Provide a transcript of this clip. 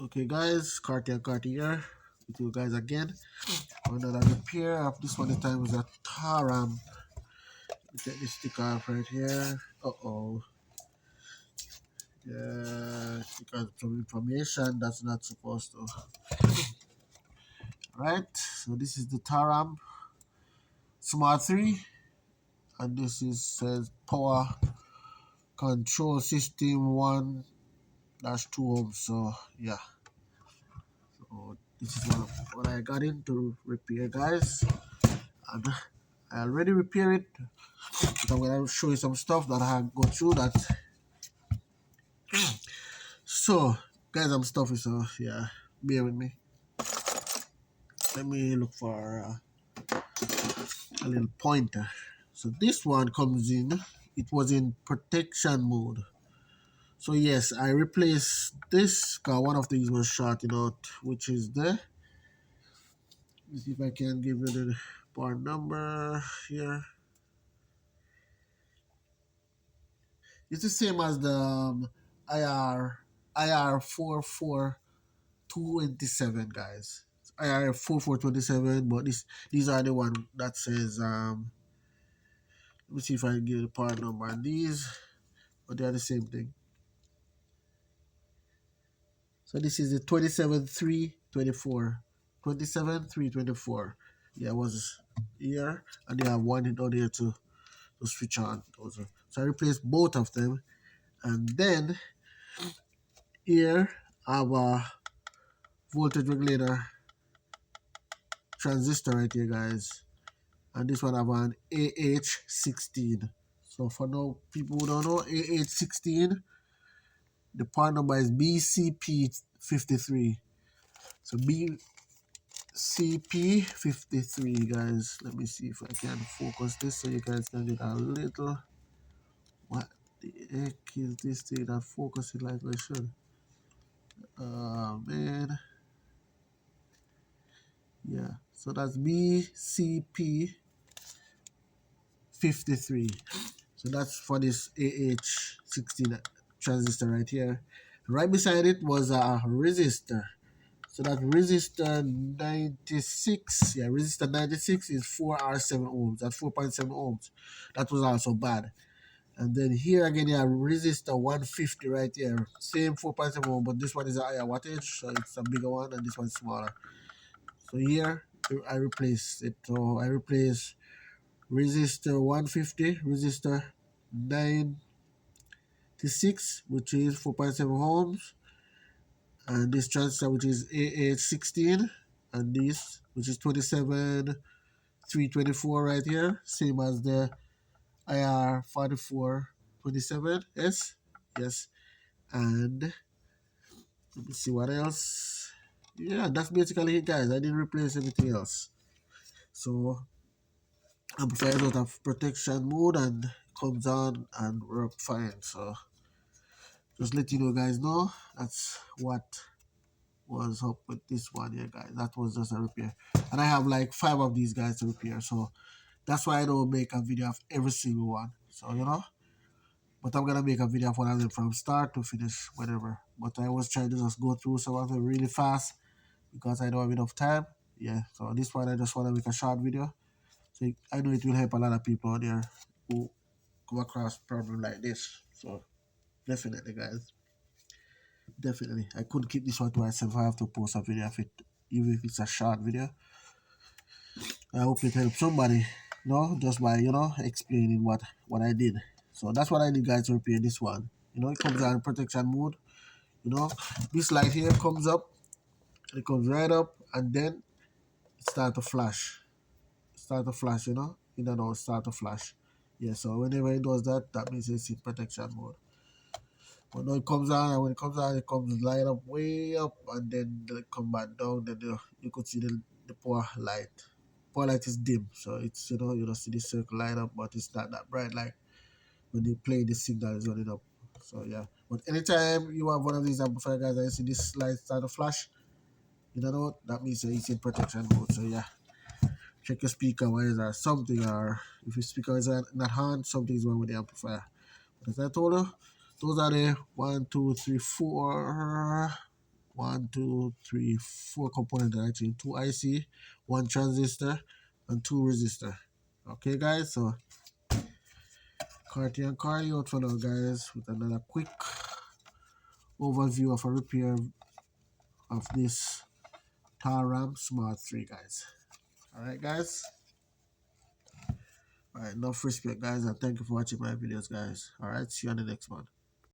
Okay guys, Carty&Carty here with you guys again. Another repair of this one. This time is a Taramp. Take this sticker off right here. Yeah, because some information that's not supposed to. Right, so this is the Taramp Smart 3, and this is says power control system 1-2 ohms. So yeah, so this is what I got into repair, guys. And I already repaired it, but I'm gonna show you some stuff that I go through that. So guys, I'm stuffy, so yeah, bear with me. Let me look for a little pointer. So this one comes in, it was in protection mode. So yes, I replaced this because one of these was shorting out, which is there. Let's see if I can give you the part number here. It's the same as the IR 44227, guys. It's IR 4427, but these are the one that says let me see if I can get the part number on these, but they are the same thing. So this is the 27324. 27324. Yeah, it was here, and they have one down here to switch on. So I replaced both of them, and then here I have a voltage regulator transistor right here, guys, and this one I have an AH16. So for now, people who don't know, AH16, the part number is BCP53. So BCP53, guys. Let me see if I can focus this so you guys can get a little. What the heck is this thing that focusing like I should? Oh man. Yeah, so that's BCP53. So that's for this AH16 transistor right here. Right beside it was a resistor. So that resistor 96, yeah, resistor 96 is 4R7 ohms. That's 4.7 ohms. That was also bad. And then here again, you have resistor 150 right here. Same 4.7 ohm, but this one is a higher wattage, so it's a bigger one, and this one's smaller. So here, I replace it. So I replace resistor 150, resistor 96, which is 4.7 ohms, and this transistor, which is AH16, and this, which is 27324 right here, same as the IR 4427S. Yes, and let me see what else. Yeah, that's basically it, guys. I didn't replace anything else. So amplifier is out of protection mode and comes on and work fine. So just let you know, guys, know that's what was up with this one here, guys. That was just a repair, and I have like 5 of these guys to repair. So that's why I don't make a video of every single one. So but I'm gonna make a video of one of them from start to finish, whatever. But I was trying to just go through some of them really fast because I don't have enough time. Yeah, so this one I just want to make a short video. So I know it will help a lot of people out there who come across problem like this. So definitely, guys, definitely. I couldn't keep this one to myself. I have to post a video of it, even if it's a short video. I hope it helps somebody, just by explaining what I did. So that's what I did, guys, to repair this one. It comes out in protection mode. This light here comes up, it comes right up, and then it start to flash. Start to flash, start to flash. Yeah, so whenever it does that, that means it's in protection mode. But now it comes on, and when it comes on, it comes light up way up, and then it come back down. Then you could see the power light. Power light is dim, so it's you don't see the circle light up, but it's not that bright like when you play the signal is running up. So yeah, but anytime you have one of these amplifier, guys, and you see this light start to flash, that means it's in protection mode. So yeah, check your speaker wires or something, or if your speaker is not on, something is wrong with the amplifier. But as I told you, those are the 1, 2, 3, 4, one, two, three, four components, I think, two IC, one transistor, and two resistor. Okay, guys, so Carty and Carty out for now, guys, with another quick overview of a repair of this Taramps Smart 3, guys. Alright, guys. Alright, enough respect, guys, and thank you for watching my videos, guys. Alright, see you on the next one.